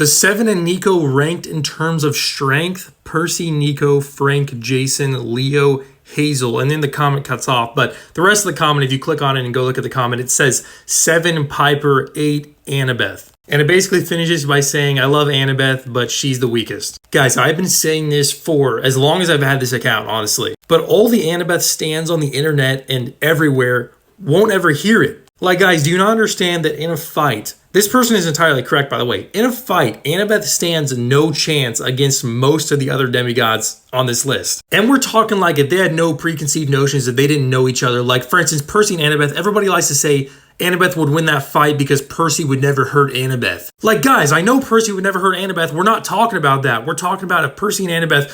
The 7 and Nico ranked in terms of strength: Percy, Nico, Frank, Jason, Leo, Hazel, and then the comment cuts off. But the rest of the comment, if you click on it and go look at the comment, it says 7 Piper, 8 Annabeth. And it basically finishes by saying, I love Annabeth, but she's the weakest. Guys, I've been saying this for as long as I've had this account, honestly. But all the Annabeth stands on the internet and everywhere won't ever hear it. Like, guys, do you not understand that in a fight, this person is entirely correct, by the way. In a fight, Annabeth stands no chance against most of the other demigods on this list. And we're talking like if they had no preconceived notions, that they didn't know each other. Like, for instance, Percy and Annabeth, everybody likes to say Annabeth would win that fight because Percy would never hurt Annabeth. Like, guys, I know Percy would never hurt Annabeth. We're not talking about that. We're talking about if Percy and Annabeth,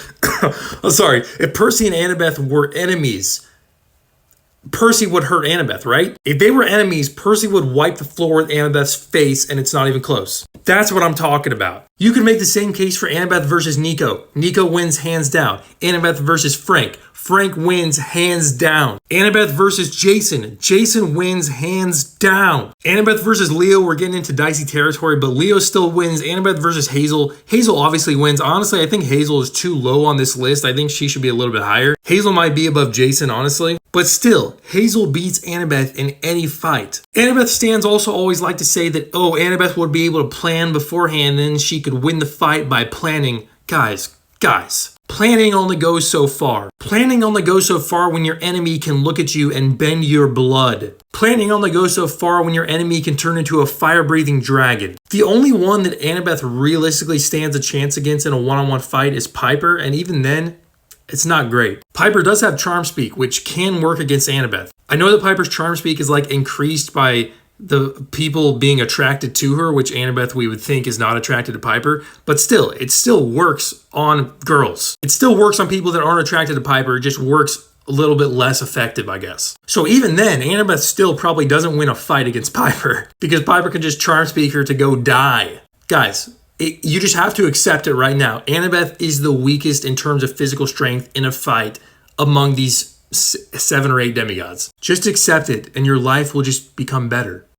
if Percy and Annabeth were enemies, Percy would hurt Annabeth, right? If they were enemies, Percy would wipe the floor with Annabeth's face, and it's not even close. That's what I'm talking about. You can make the same case for Annabeth versus Nico. Nico wins hands down. Annabeth versus Frank. Frank wins hands down. Annabeth versus Jason. Jason wins hands down. Annabeth versus Leo, we're getting into dicey territory, but Leo still wins. Annabeth versus Hazel. Hazel obviously wins. Honestly, I think Hazel is too low on this list. I think she should be a little bit higher. Hazel might be above Jason, honestly. But still, Hazel beats Annabeth in any fight. Annabeth stands also always like to say that, oh, Annabeth would be able to plan beforehand, and then she could win the fight by planning. Guys, planning only goes so far. Planning only goes so far when your enemy can look at you and bend your blood. Planning only goes so far when your enemy can turn into a fire-breathing dragon. The only one that Annabeth realistically stands a chance against in a one-on-one fight is Piper, and even then, it's not great. Piper does have Charm Speak, which can work against Annabeth. I know that Piper's Charm Speak is like increased by the people being attracted to her, which Annabeth we would think is not attracted to Piper, but still, it still works on girls. It still works on people that aren't attracted to Piper. It just works a little bit less effective, I guess. So even then, Annabeth still probably doesn't win a fight against Piper because Piper can just Charm Speak her to go die. Guys, you just have to accept it right now. Annabeth is the weakest in terms of physical strength in a fight among these 7 or 8 demigods. Just accept it and your life will just become better.